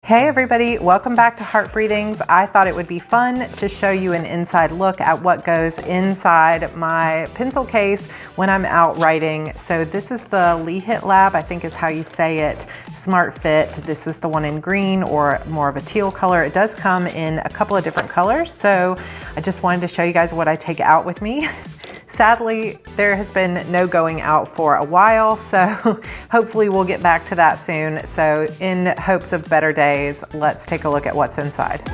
Hey everybody, welcome back to Heart Breathings. I thought it would be fun to show you an inside look at what goes inside my pencil case when I'm out writing. So this is the Lihit Lab, I think is how you say it, Smart Fit. This is the one in green or more of a teal color. It does come in a couple of different colors. So I just wanted to show you guys what I take out with me. Sadly, there has been no going out for a while, so hopefully we'll get back to that soon. So in hopes of better days, let's take a look at what's inside.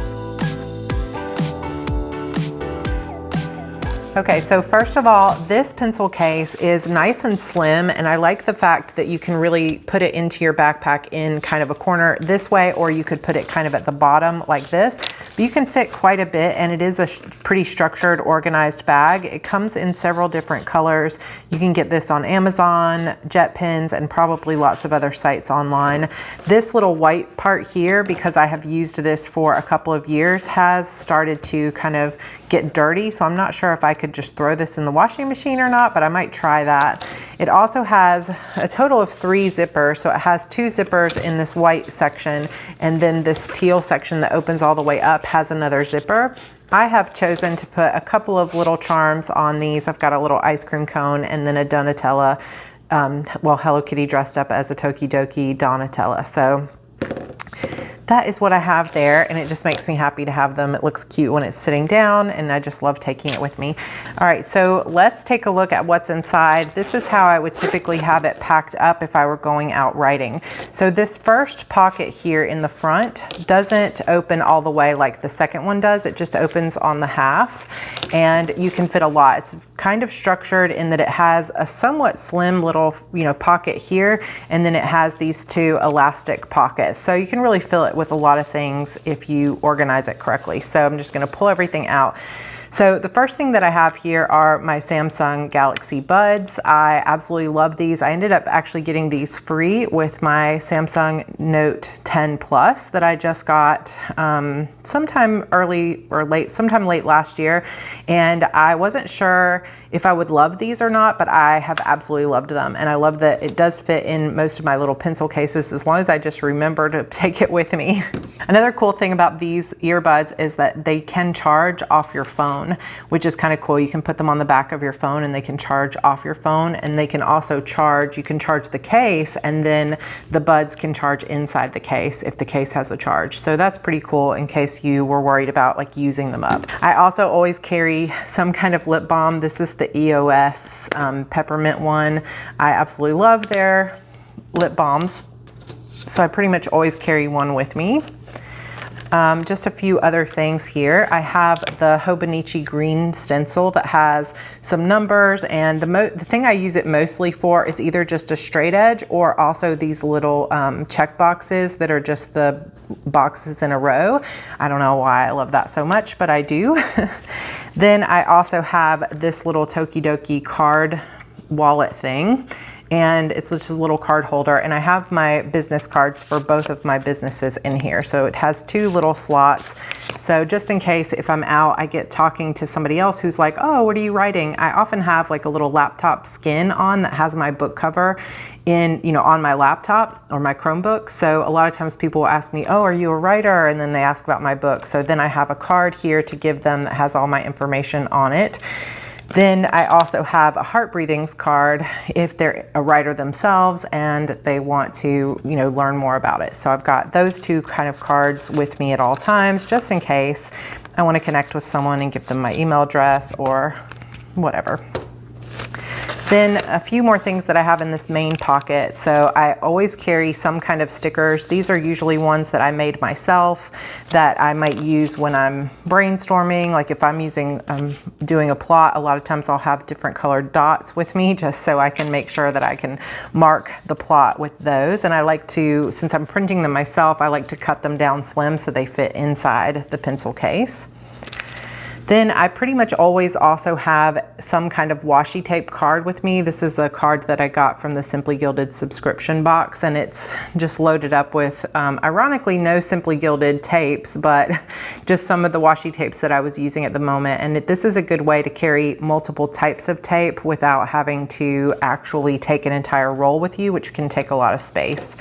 Okay, so first of all, this pencil case is nice and slim, and I like the fact that you can really put it into your backpack in kind of a corner this way, or you could put it kind of at the bottom like this. But you can fit quite a bit, and it is a pretty structured, organized bag. It comes in several different colors. You can get this on Amazon, JetPens, and probably lots of other sites online. This little white part here, because I have used this for a couple of years, has started to kind of get dirty, so I'm not sure if I could just throw this in the washing machine or not, but I might try that. It also has a total of 3 zippers, so it has 2 zippers in this white section, and then this teal section that opens all the way up has another zipper. I have chosen to put a couple of little charms on these. I've got a little ice cream cone and then a Donatella, well, Hello Kitty dressed up as a Tokidoki Donatella. So that is what I have there, and it just makes me happy to have them. It looks cute when it's sitting down, and I just love taking it with me. All right, so let's take a look at what's inside. This is how I would typically have it packed up if I were going out writing. So this first pocket here in the front doesn't open all the way like the second one does. It just opens on the half, and you can fit a lot. It's kind of structured in that it has a somewhat slim little, pocket here, and then it has these 2 elastic pockets. So you can really fill it with a lot of things if you organize it correctly. So I'm just going to pull everything out. So the first thing that I have here are my Samsung Galaxy Buds. I absolutely love these. I ended up actually getting these free with my Samsung Note 10 Plus that I just got sometime late last year. And I wasn't sure if I would love these or not, but I have absolutely loved them. And I love that it does fit in most of my little pencil cases as long as I just remember to take it with me. Another cool thing about these earbuds is that they can charge off your phone, which is kind of cool. You can put them on the back of your phone and they can charge off your phone, and they can also charge, you can charge the case, and then the buds can charge inside the case if the case has a charge. So that's pretty cool in case you were worried about like using them up. I also always carry some kind of lip balm. This is the EOS peppermint one. I absolutely love their lip balms, so I pretty much always carry one with me. Just a few other things here. I have the Hobonichi green stencil that has some numbers, and the thing I use it mostly for is either just a straight edge or also these little check boxes that are just the boxes in a row. I don't know why I love that so much, but I do. Then I also have this little Tokidoki card wallet thing, and it's just a little card holder, and I have my business cards for both of my businesses in here. So it has 2 little slots. So just in case if I'm out, I get talking to somebody else who's like, oh, what are you writing? I often have like a little laptop skin on that has my book cover on my laptop or my Chromebook. So a lot of times people will ask me, oh, are you a writer? And then they ask about my book. So then I have a card here to give them that has all my information on it. Then I also have a Heart Breathings card if they're a writer themselves and they want to, learn more about it. So I've got those 2 kind of cards with me at all times, just in case I want to connect with someone and give them my email address or whatever. Then a few more things that I have in this main pocket. So I always carry some kind of stickers. These are usually ones that I made myself that I might use when I'm brainstorming. Like if I'm doing a plot, a lot of times I'll have different colored dots with me just so I can make sure that I can mark the plot with those. And I like to, since I'm printing them myself, I like to cut them down slim so they fit inside the pencil case. Then I pretty much always also have some kind of washi tape card with me. This is a card that I got from the Simply Gilded subscription box, and it's just loaded up with, ironically, no Simply Gilded tapes, but just some of the washi tapes that I was using at the moment. And this is a good way to carry multiple types of tape without having to actually take an entire roll with you, which can take a lot of space.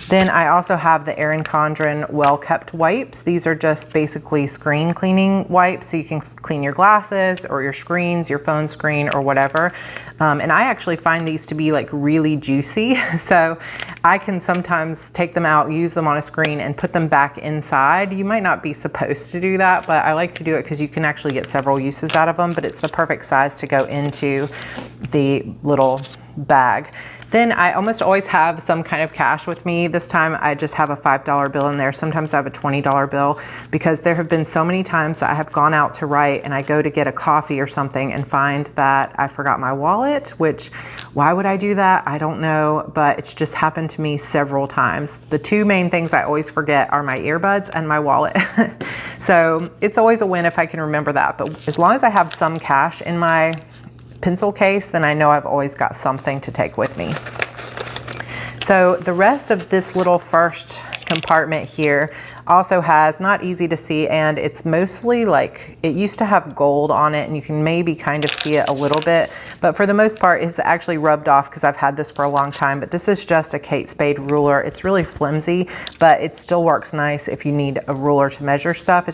Then I also have the Erin Condren Well Kept wipes. These are just basically screen cleaning wipes, so you can clean your glasses or your screens, your phone screen or whatever. And I actually find these to be like really juicy. So I can sometimes take them out, use them on a screen and put them back inside. You might not be supposed to do that, but I like to do it because you can actually get several uses out of them, but it's the perfect size to go into the little bag. Then I almost always have some kind of cash with me. This time I just have a $5 bill in there. Sometimes I have a $20 bill, because there have been so many times that I have gone out to write and I go to get a coffee or something and find that I forgot my wallet, which, why would I do that? I don't know, but it's just happened to me several times. The two main things I always forget are my earbuds and my wallet. So it's always a win if I can remember that. But as long as I have some cash in my pencil case, then I know I've always got something to take with me. So the rest of this little first compartment here also has, not easy to see, and it's mostly like, it used to have gold on it and you can maybe kind of see it a little bit, but for the most part it's actually rubbed off because I've had this for a long time. But this is just a Kate Spade ruler. It's really flimsy, but it still works nice if you need a ruler to measure stuff.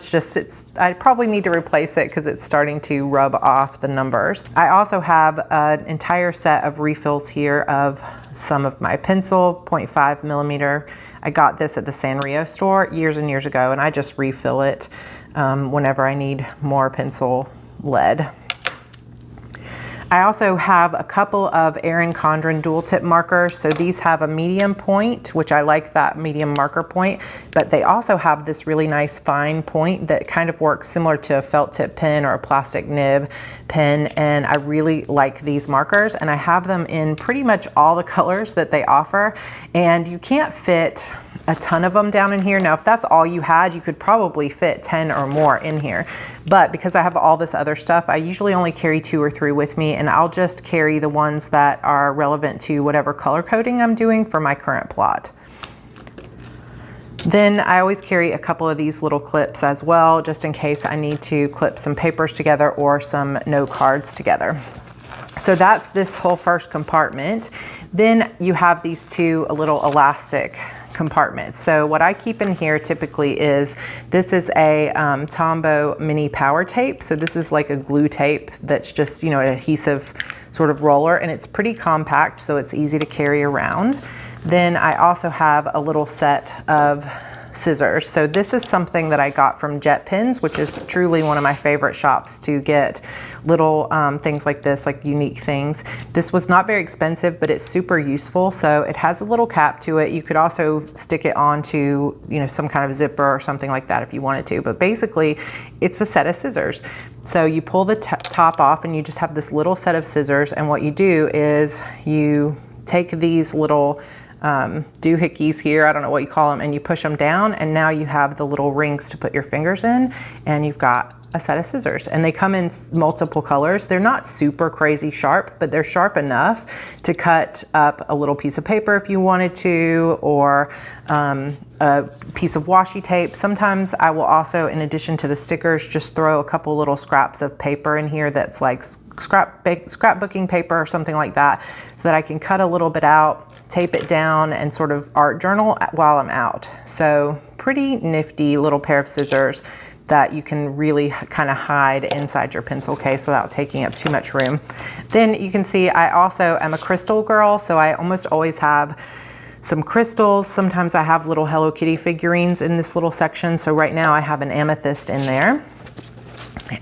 I probably need to replace it because it's starting to rub off the numbers. I also have an entire set of refills here of some of my pencil, 0.5 millimeter. I got this at the Sanrio store years and years ago, and I just refill it whenever I need more pencil lead. I also have a couple of Erin Condren dual tip markers. So these have a medium point, which I like that medium marker point, but they also have this really nice fine point that kind of works similar to a felt tip pen or a plastic nib pen. And I really like these markers, and I have them in pretty much all the colors that they offer. And you can't fit a ton of them down in here. Now, if that's all you had, you could probably fit 10 or more in here. But because I have all this other stuff, I usually only carry 2 or 3 with me, and I'll just carry the ones that are relevant to whatever color coding I'm doing for my current plot. Then I always carry a couple of these little clips as well, just in case I need to clip some papers together or some note cards together. So that's this whole first compartment. Then you have these 2 little elastic compartments. So what I keep in here typically is, this is a Tombow mini power tape. So this is like a glue tape that's just, an adhesive sort of roller, and it's pretty compact, so it's easy to carry around. Then I also have a little set of scissors. So this is something that I got from Jet Pens, which is truly one of my favorite shops to get little things like this, like unique things. This was not very expensive, but it's super useful. So it has a little cap to it. You could also stick it onto, some kind of zipper or something like that if you wanted to, but basically it's a set of scissors. So you pull the top off and you just have this little set of scissors, and what you do is you take these little doohickeys here, I don't know what you call them, and you push them down, and now you have the little rings to put your fingers in, and you've got a set of scissors. And they come in multiple colors. They're not super crazy sharp, but they're sharp enough to cut up a little piece of paper if you wanted to, or a piece of washi tape. Sometimes I will also, in addition to the stickers, just throw a couple little scraps of paper in here that's like scrapbooking paper or something like that, so that I can cut a little bit out, tape it down, and sort of art journal while I'm out. So pretty nifty little pair of scissors that you can really kind of hide inside your pencil case without taking up too much room. Then you can see I also am a crystal girl, so I almost always have some crystals. Sometimes I have little Hello Kitty figurines in this little section. So right now I have an amethyst in there.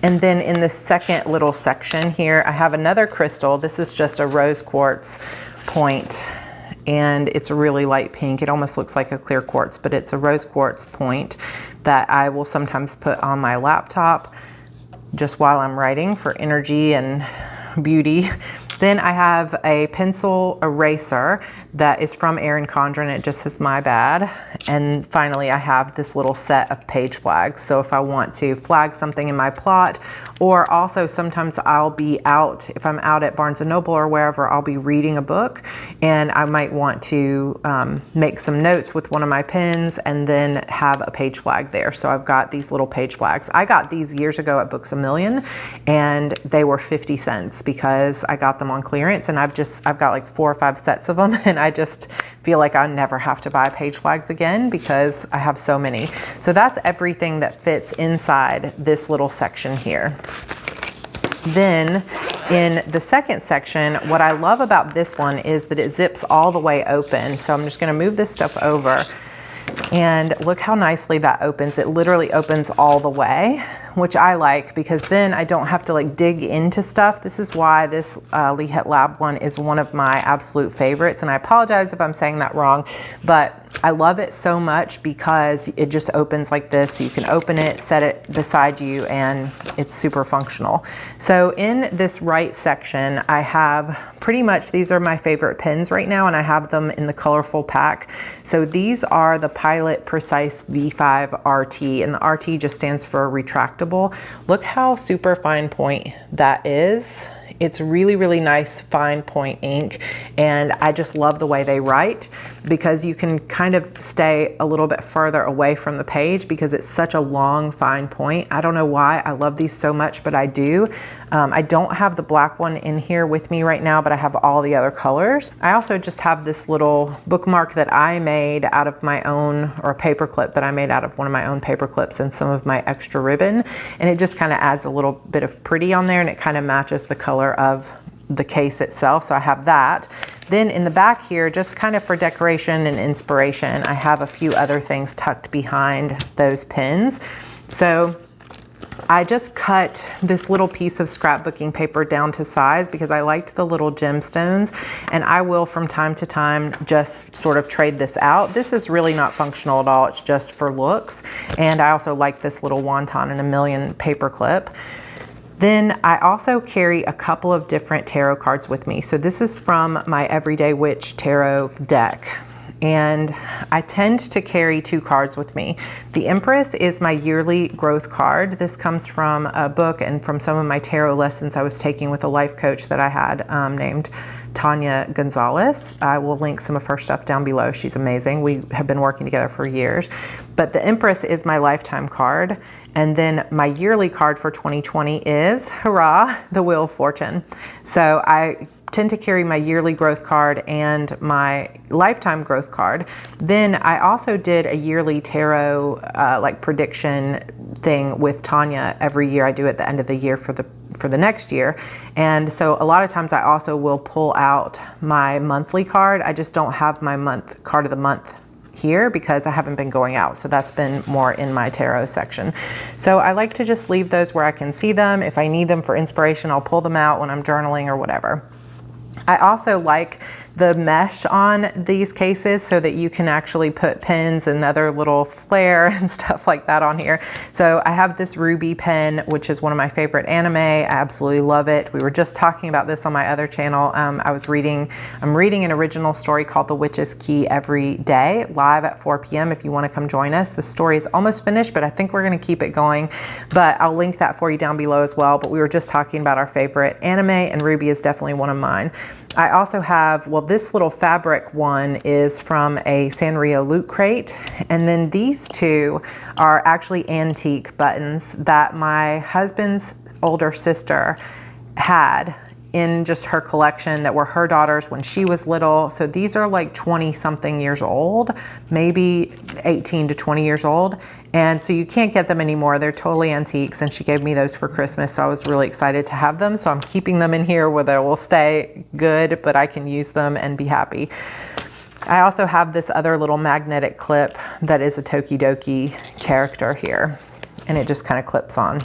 And then in the second little section here, I have another crystal. This is just a rose quartz point, and it's a really light pink. It almost looks like a clear quartz, but it's a rose quartz point that I will sometimes put on my laptop just while I'm writing for energy and beauty. Then I have a pencil eraser that is from Erin Condren. It just says my bad. And finally, I have this little set of page flags. So if I want to flag something in my plot, or also sometimes I'll be out, if I'm out at Barnes & Noble or wherever, I'll be reading a book and I might want to make some notes with one of my pens and then have a page flag there. So I've got these little page flags. I got these years ago at Books A Million and they were 50 cents because I got them on clearance, and I've got like 4 or 5 sets of them, and I just feel like I never have to buy page flags again because I have so many. So that's everything that fits inside this little section here. Then in the second section, what I love about this one is that it zips all the way open. So I'm just going to move this stuff over, and look how nicely that opens. It literally opens all the way, which I like because then I don't have to like dig into stuff. This is why this Lihit Lab one is one of my absolute favorites. And I apologize if I'm saying that wrong, but I love it so much because it just opens like this. So you can open it, set it beside you, and it's super functional. So in this right section, I have pretty much, these are my favorite pens right now, and I have them in the colorful pack. So these are the Pilot Precise V5 RT, and the RT just stands for retractable. Look how super fine point that is. It's really, really nice fine point ink, and I just love the way they write because you can kind of stay a little bit further away from the page because it's such a long fine point. I don't know why I love these so much, but I do. I don't have the black one in here with me right now, but I have all the other colors. I also just have this little bookmark that I made out of my own, or a paper clip that I made out of one of my own paper clips and some of my extra ribbon. And it just kind of adds a little bit of pretty on there, and it kind of matches the color of the case itself. So I have that. Then in the back here, just kind of for decoration and inspiration, I have a few other things tucked behind those pins. So I just cut this little piece of scrapbooking paper down to size because I liked the little gemstones, and I will from time to time just sort of trade this out. This is really not functional at all. It's just for looks. And I also like this little Wonton in a Million paper clip. Then I also carry a couple of different tarot cards with me. So this is from my Everyday Witch tarot deck. And I tend to carry 2 cards with me. The Empress is my yearly growth card. This comes from a book and from some of my tarot lessons I was taking with a life coach that I had named Tanya Gonzalez. I will link some of her stuff down below. She's amazing. We have been working together for years. But the Empress is my lifetime card. And then my yearly card for 2020 is, hurrah, the Wheel of Fortune. So I tend to carry my yearly growth card and my lifetime growth card. Then I also did a yearly tarot like prediction thing with Tanya every year. I do at the end of the year for the next year. And so a lot of times I also will pull out my monthly card. I just don't have my card of the month here because I haven't been going out. So that's been more in my tarot section. So I like to just leave those where I can see them. If I need them for inspiration, I'll pull them out when I'm journaling or whatever. I also like the mesh on these cases so that you can actually put pins and other little flair and stuff like that on here. So I have this Ruby pen, which is one of my favorite anime. I absolutely love it. We were just talking about this on my other channel. I'm reading an original story called The Witch's Key every day, live at 4 p.m. if you want to come join us. The story is almost finished, but I think we're going to keep it going. But I'll link that for you down below as well. But we were just talking about our favorite anime, and Ruby is definitely one of mine. I also have, well, this little fabric one is from a Sanrio loot crate. And then these 2 are actually antique buttons that my husband's older sister had in just her collection that were her daughter's when she was little. So these are like 20 something years old, maybe 18 to 20 years old. And so you can't get them anymore. They're totally antiques, and she gave me those for Christmas. So I was really excited to have them. So I'm keeping them in here where they will stay good, but I can use them and be happy. I also have this other little magnetic clip that is a Tokidoki character here, and it just kind of clips on.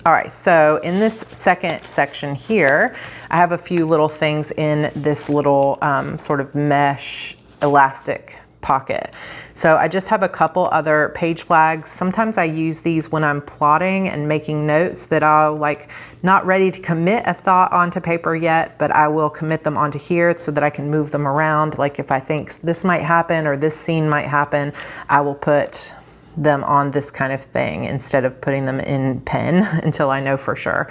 All right, so in this second section here, I have a few little things in this little sort of mesh elastic pocket. So I just have a couple other page flags. Sometimes I use these when I'm plotting and making notes that I'll like not ready to commit a thought onto paper yet, but I will commit them onto here so that I can move them around. Like if I think this might happen or this scene might happen, I will put them on this kind of thing instead of putting them in pen until I know for sure.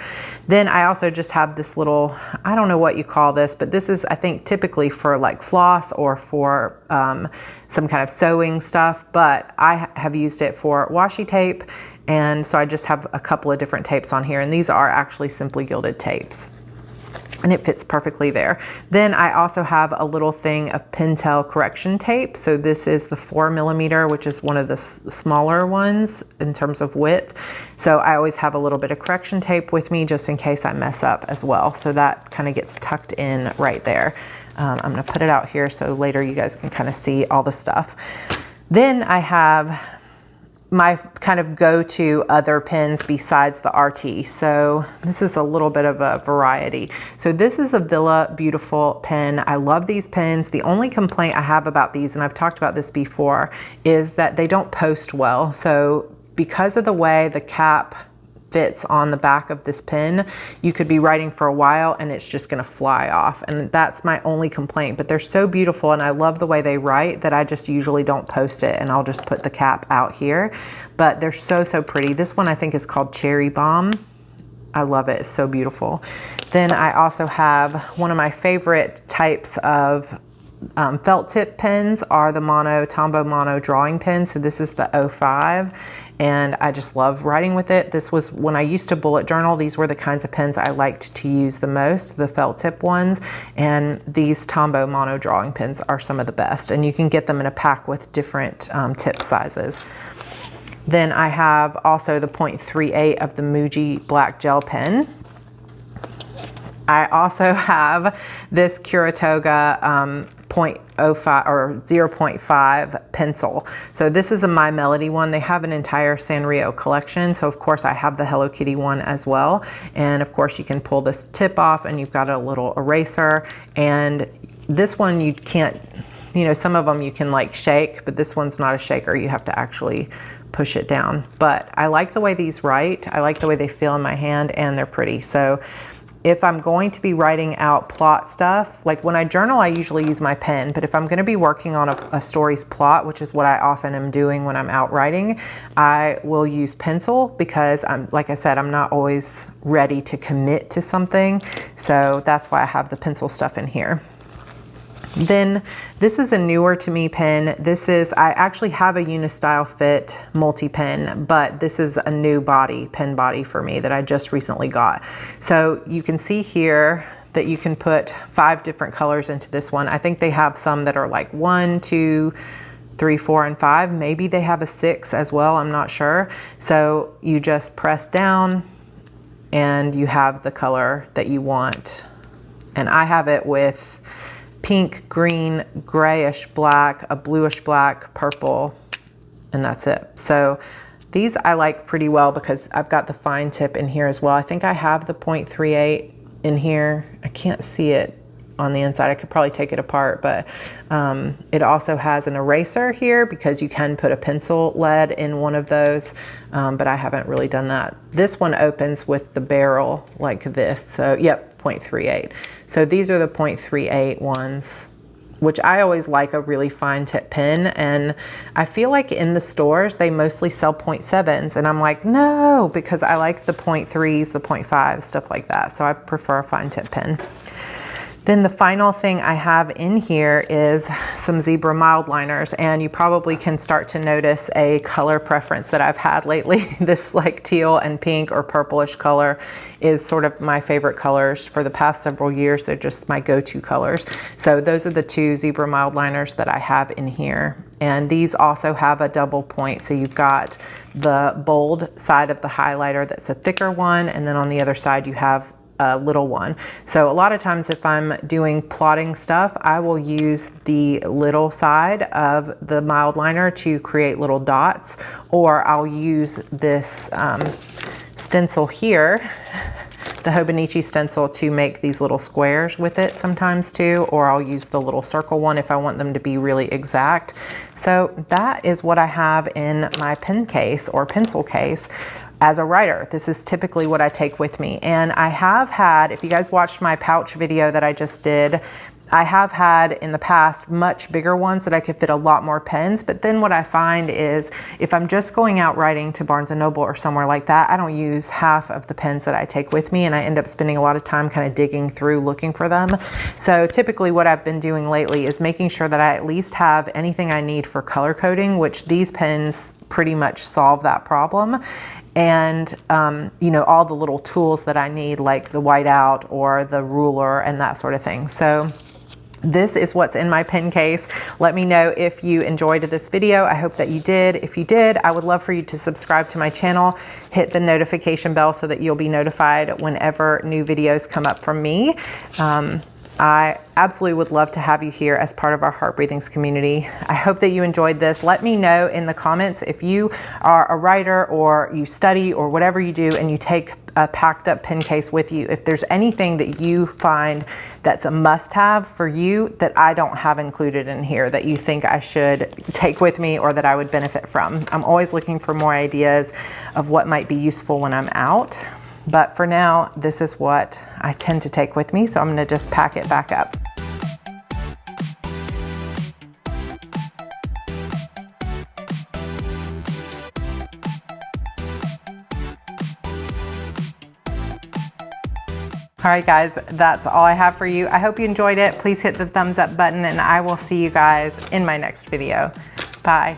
Then I also just have this little, I don't know what you call this, but this is I think typically for like floss or for some kind of sewing stuff, but I have used it for washi tape, and so I just have a couple of different tapes on here, and these are actually simply gilded tapes. And it fits perfectly there. Then I also have a little thing of Pentel correction tape. So this is the 4mm, which is one of the smaller ones in terms of width. So I always have a little bit of correction tape with me just in case I mess up as well. So that kind of gets tucked in right there. I'm gonna put it out here so later you guys can kind of see all the stuff. Then I have my kind of go-to other pens besides the RT. So this is a little bit of a variety. So this is a Villa Beautiful pen. I love these pens. The only complaint I have about these, and I've talked about this before, is that they don't post well. So because of the way the cap fits on the back of this pen, you could be writing for a while and it's just gonna fly off. And that's my only complaint, but they're so beautiful and I love the way they write that I just usually don't post it, and I'll just put the cap out here. But they're so, so pretty. This one I think is called Cherry Bomb. I love it, it's so beautiful. Then I also have one of my favorite types of felt tip pens are the Tombow Mono drawing pen. So this is the 05. And I just love writing with it. This was when I used to bullet journal. These were the kinds of pens I liked to use the most, the felt tip ones. And these Tombow Mono drawing pens are some of the best. And you can get them in a pack with different tip sizes. Then I have also the 0.38 of the Muji black gel pen. I also have this Kuratoga 0.05 or 0.5 pencil. So this is a My Melody one. They have an entire Sanrio collection. So of course I have the Hello Kitty one as well. And of course you can pull this tip off and you've got a little eraser. And this one you can't, you know, some of them you can like shake, but this one's not a shaker. You have to actually push it down. But I like the way these write. I like the way they feel in my hand, and they're pretty. So if I'm going to be writing out plot stuff, like when I journal, I usually use my pen, but if I'm going to be working on a story's plot, which is what I often am doing when I'm out writing, I will use pencil because like I said, I'm not always ready to commit to something. So that's why I have the pencil stuff in here. Then this is a newer to me pen. I actually have a Unistyle Fit multi-pen, but this is a new pen body for me that I just recently got. So you can see here that you can put 5 different colors into this one. I think they have some that are like 1, 2, 3, 4, and 5. Maybe they have a 6 as well, I'm not sure. So you just press down and you have the color that you want. And I have it with pink, green, grayish black, a bluish black, purple, and that's it. So these I like pretty well because I've got the fine tip in here as well. I think I have the 0.38 in here. I can't see it on the inside. I could probably take it apart, but it also has an eraser here because you can put a pencil lead in one of those, but I haven't really done that. This one opens with the barrel like this. So yep, 0.38. So these are the 0.38 ones, which I always like a really fine tip pen. And I feel like in the stores, they mostly sell 0.7s. And I'm like, no, because I like the 0.3s, the 0.5s, stuff like that. So I prefer a fine tip pen. Then the final thing I have in here is some zebra mild liners, and you probably can start to notice a color preference that I've had lately. This like teal and pink or purplish color is sort of my favorite colors for the past several years. They're just my go-to colors. So those are the 2 zebra mild liners that I have in here. And these also have a double point. So you've got the bold side of the highlighter that's a thicker one, and then on the other side you have a little one. So a lot of times if I'm doing plotting stuff, I will use the little side of the mild liner to create little dots, or I'll use this stencil here the Hobonichi stencil to make these little squares with it sometimes too, or I'll use the little circle one if I want them to be really exact. So that is what I have in my pen case or pencil case. As a writer, this is typically what I take with me. And I have had, if you guys watched my pouch video that I just did, I have had in the past much bigger ones that I could fit a lot more pens, but then what I find is if I'm just going out writing to Barnes & Noble or somewhere like that, I don't use half of the pens that I take with me, and I end up spending a lot of time kind of digging through looking for them. So typically what I've been doing lately is making sure that I at least have anything I need for color coding, which these pens pretty much solve that problem. And you know, all the little tools that I need, like the whiteout or the ruler and that sort of thing. So this is what's in my pen case. Let me know if you enjoyed this video. I hope that you did. If you did, I would love for you to subscribe to my channel, hit the notification bell so that you'll be notified whenever new videos come up from me. I absolutely would love to have you here as part of our Heart Breathings community. I hope that you enjoyed this. Let me know in the comments if you are a writer or you study or whatever you do and you take a packed up pen case with you. If there's anything that you find that's a must-have for you that I don't have included in here that you think I should take with me or that I would benefit from. I'm always looking for more ideas of what might be useful when I'm out. But for now, this is what I tend to take with me, so I'm gonna just pack it back up. All right, guys, that's all I have for you. I hope you enjoyed it. Please hit the thumbs up button, and I will see you guys in my next video. Bye.